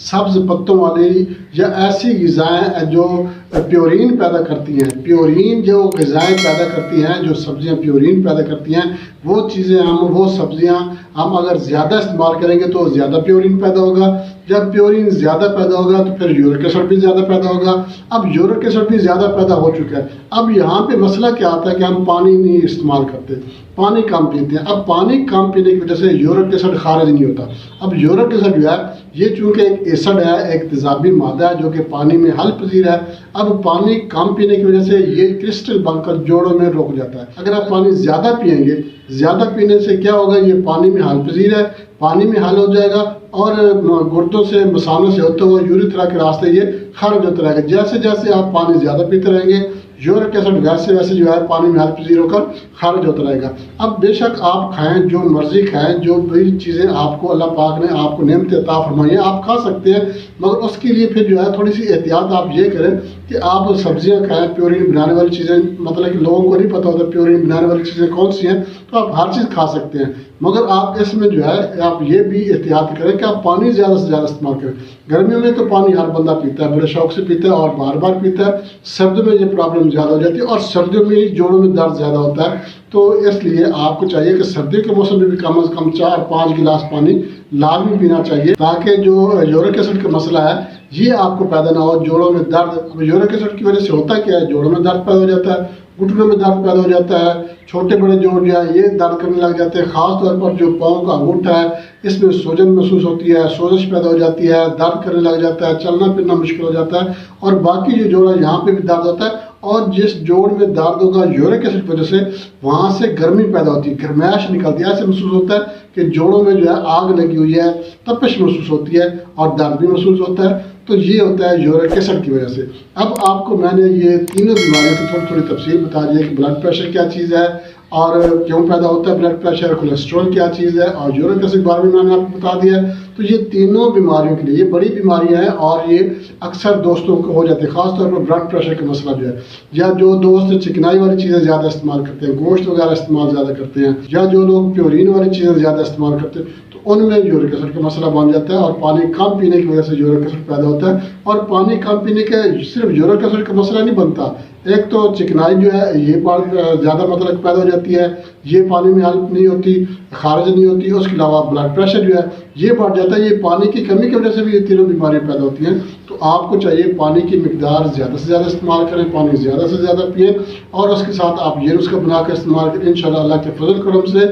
سبز پتوں والی یا ایسی غذائیں جو پیورین پیدا کرتی ہیں، پیورین جو غذائیں پیدا کرتی ہیں، جو سبزیاں پیورین پیدا کرتی ہیں، وہ چیزیں وہ سبزیاں ہم اگر زیادہ استعمال کریں گے تو زیادہ پیورین پیدا ہوگا. جب پیورین زیادہ پیدا ہوگا تو پھر یورک ایسڈ بھی زیادہ پیدا ہوگا. اب یورک ایسڈ بھی زیادہ پیدا ہو چکا ہے. اب یہاں پہ مسئلہ کیا آتا ہے کہ ہم پانی نہیں استعمال کرتے، پانی کم پیتے ہیں. اب پانی کم پینے کی وجہ سے یورک ایسڈ خارج نہیں ہوتا. اب یورک ایسڈ جو ہے یہ چونکہ ایک ایسڈ ہے، ایک تیزابی مادہ ہے جو کہ پانی میں حل پذیر ہے. اب پانی کم پینے کی وجہ سے یہ کرسٹل بن کر جوڑوں میں رک جاتا ہے. اگر آپ پانی زیادہ پئیں گے، زیادہ پینے سے کیا ہوگا، یہ پانی میں حل پذیر ہے، پانی میں حل ہو جائے گا اور گردوں سے مثانوں سے ہوتے ہوئے یوریتھرا کے راستے یہ خارج ہوتا رہے گا. جیسے جیسے آپ پانی زیادہ پیتے رہیں گے یورک ایسڈ ویسے ویسے جو ہے پانی میں حل پذیر ہو کر خارج ہوتا رہے گا. اب بے شک آپ کھائیں، جو مرضی کھائیں، جو بھی چیزیں آپ کو اللہ پاک نے آپ کو نعمت عطا فرمائی ہیں آپ کھا سکتے ہیں، مگر اس کے لیے پھر جو ہے تھوڑی سی احتیاط آپ یہ کریں کہ آپ سبزیاں کھائیں. پیورین بنانے والی چیزیں مطلب کہ لوگوں کو نہیں پتہ ہوتا پیورین بنانے والی چیزیں کون سی ہیں، تو آپ ہر چیز کھا سکتے ہیں، مگر آپ اس میں جو ہے آپ یہ بھی احتیاط کریں کہ آپ پانی زیادہ سے زیادہ استعمال کریں. گرمیوں میں تو پانی ہر بندہ پیتا ہے، بڑے شوق سے پیتا ہے اور بار بار پیتا ہے. سردیوں میں یہ پرابلم زیادہ ہو جاتی ہے اور سردیوں میں ہی جوڑوں میں درد زیادہ ہوتا ہے. تو اس لیے آپ کو چاہیے کہ سردی کے موسم میں بھی کم از کم 4-5 گلاس پانی لازمی پینا چاہیے، تاکہ جو یورک ایسڈ کا مسئلہ ہے یہ آپ کو پیدا نہ ہو. جوڑوں میں درد، اب یورک ایسڈ کی وجہ سے ہوتا کیا ہے، جوڑوں میں درد پیدا ہو جاتا ہے، گھٹنوں میں درد پیدا ہو جاتا ہے، چھوٹے بڑے جوڑ جو ہیں یہ درد کرنے لگ جاتے ہیں. خاص طور پر جو پاؤں کا انگوٹھا ہے اس میں سوجن محسوس ہوتی ہے، سوزش پیدا ہو جاتی ہے، درد کرنے لگ جاتا ہے، چلنا پھرنا مشکل ہو جاتا ہے. اور باقی جو جوڑ ہے یہاں پہ بھی درد ہوتا ہے، اور جس جوڑ میں درد ہوگا یورک ایسڈ کی وجہ سے وہاں سے گرمی پیدا ہوتی ہے، گرمائش نکلتی ہے. ایسے محسوس ہوتا ہے کہ جوڑوں میں جو ہے آگ لگی ہوئی ہے، تپش محسوس ہوتی ہے اور درد بھی محسوس ہوتا ہے. تو یہ ہوتا ہے یورک ایسڈ کی وجہ سے. اب آپ کو میں نے یہ تینوں بیماریوں کی تھوڑی تھوڑی تفصیل بتا دی ہے کہ بلڈ پریشر کیا چیز ہے اور کیوں پیدا ہوتا ہے بلڈ پریشر، کولیسٹرول کیا چیز ہے اور یورک ایسڈ کے بارے میں نے آپ کو بتا دیا ہے. تو یہ تینوں بیماریوں کے لیے یہ بڑی بیماریاں ہیں اور یہ اکثر دوستوں کو ہو جاتی ہے، خاص طور پر بلڈ پریشر کا مسئلہ جو ہے، یا جو دوست چکنائی والی چیزیں زیادہ استعمال کرتے ہیں، گوشت وغیرہ استعمال زیادہ کرتے ہیں، یا جو لوگ پیورین والی چیزیں زیادہ استعمال کرتے ہیں، تو ان میں یورک ایسڈ کا مسئلہ بن جاتا ہے اور پانی کم پینے کی وجہ سے یورک ایسڈ پیدا ہوتا ہے. اور پانی کم پینے کے صرف یورک ایسڈ کا مسئلہ نہیں بنتا، ایک تو چکنائی جو ہے یہ زیادہ مطلب پیدا ہو جاتی ہے، یہ پانی میں حل نہیں ہوتی، خارج نہیں ہوتی. اس کے علاوہ بلڈ پریشر جو ہے یہ بڑھ جاتا ہے. یہ پانی کی کمی کی وجہ سے بھی یہ تینوں بیماریاں پیدا ہوتی ہیں. تو آپ کو چاہیے پانی کی مقدار زیادہ سے زیادہ استعمال کریں، پانی زیادہ سے زیادہ پئیں اور اس کے ساتھ آپ یہ نسخہ بنا کر استعمال کریں. انشاءاللہ اللہ کے فضل کرم سے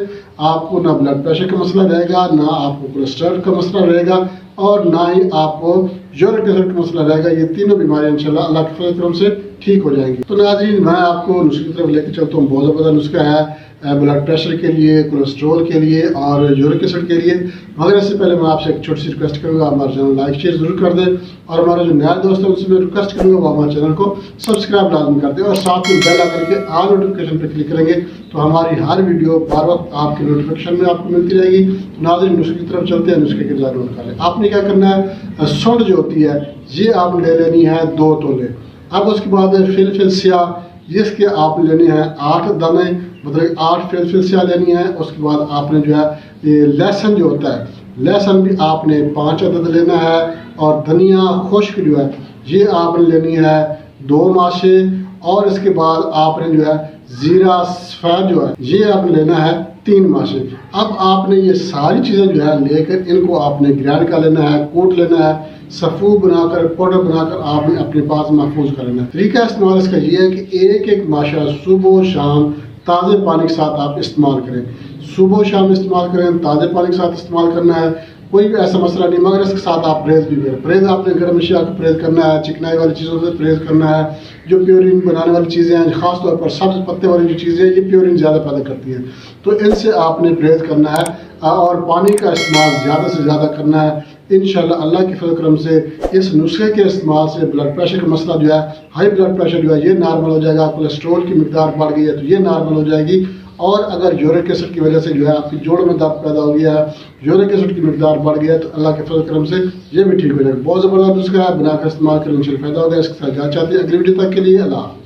آپ کو نہ بلڈ پریشر کا مسئلہ رہے گا، نہ آپ کو کولیسٹرول کا مسئلہ رہے گا اور نہ ہی آپ کو یورک ایسڈ کا مسئلہ رہے گا. یہ تینوں بیماریاں انشاءاللہ اللہ کے فضل کرم سے ٹھیک ہو جائیں گی. تو ناظرین میں آپ کو نسخے کی طرف لے کے چلتا ہوں. بہت زبردست نسخہ ہے بلڈ پریشر کے لیے، کولیسٹرول کے لیے اور یورک ایسڈ کے لیے. مگر اس سے پہلے میں آپ سے ایک چھوٹی سی ریکویسٹ کروں گا، ہمارے چینل لائک شیئر ضرور کر دیں اور ہمارا جو نیا دوست ہے ان سے میں ریکویسٹ کروں گا وہ ہمارے چینل کو سبسکرائب لازم کر دیں اور ساتھ میں بیل آ کر کے آل نوٹیفیکیشن پہ کلک کریں گے تو ہماری ہر ویڈیو بار وقت آپ کے نوٹیفیکیشن میں آپ کو ملتی رہے گی. ناظرین نسخے کی طرف چلتے ہیں. نسخے کے ذرا نوٹ کر لیں. آپ نے کیا کرنا ہے، سونڈ جو ہوتی ہے یہ آپ نے لے لینی ہے 2 تولے. اب اس کے بعد فلفل سیاہ جس کے آپ نے لینی ہے 8 دانے، مطلب 8 فلفل سیاہ لینی ہے. اس کے بعد آپ نے جو ہے یہ لہسن جو ہوتا ہے، لہسن بھی آپ نے 5 عدد لینا ہے اور دھنیا خشک جو ہے یہ آپ نے لینی ہے 2 ماشے. اور اس کے بعد آپ نے جو ہے زیرہ سفید جو ہے یہ آپ نے لینا ہے 3 ماشے. اب آپ نے یہ ساری چیزیں جو ہے لے کر ان کو آپ نے گرائنڈ کر لینا ہے، کوٹ لینا ہے، صفو بنا کر پاؤڈر بنا کر آپ نے اپنے پاس محفوظ کر لینا ہے. طریقہ استعمال اس کا یہ ہے کہ ایک ماشا صبح و شام تازے پانی کے ساتھ آپ استعمال کریں. صبح و شام استعمال کریں، تازے پانی کے ساتھ استعمال کرنا ہے، کوئی بھی ایسا مسئلہ نہیں. مگر اس کے ساتھ آپ پرہیز بھی کریں. پرہیز آپ نے گرم اشیاء کو پرہیز کرنا ہے، چکنائی والی چیزوں سے پرہیز کرنا ہے. جو پیورین بنانے والی چیزیں ہیں، خاص طور پر سبز پتے والی جو چیزیں ہیں یہ پیورین زیادہ پیدا کرتی ہیں، تو ان سے آپ نے پرہیز کرنا ہے اور پانی کا استعمال زیادہ سے زیادہ کرنا ہے. انشاءاللہ اللہ کے فضل کرم سے اس نسخے کے استعمال سے بلڈ پریشر کا مسئلہ جو ہے، ہائی بلڈ پریشر جو ہے یہ نارمل ہو جائے گا. کولیسٹرول کی مقدار بڑھ گئی ہے تو یہ نارمل ہو جائے گی. اور اگر یورک ایسڈ کی وجہ سے جو ہے آپ کی جوڑوں میں درد پیدا ہو گیا ہے، یورک ایسڈ کی مقدار بڑھ گیا ہے، تو اللہ کے فضل کرم سے یہ بھی ٹھیک ہو جائے گا. بہت زبردست نسخہ ہے، بنا کر استعمال کریں انشاءاللہ فائدہ ہوگا. اس کے ساتھ جانا چاہتے ہیں اگلی ویڈیو تک کے لیے اللہ حافظ.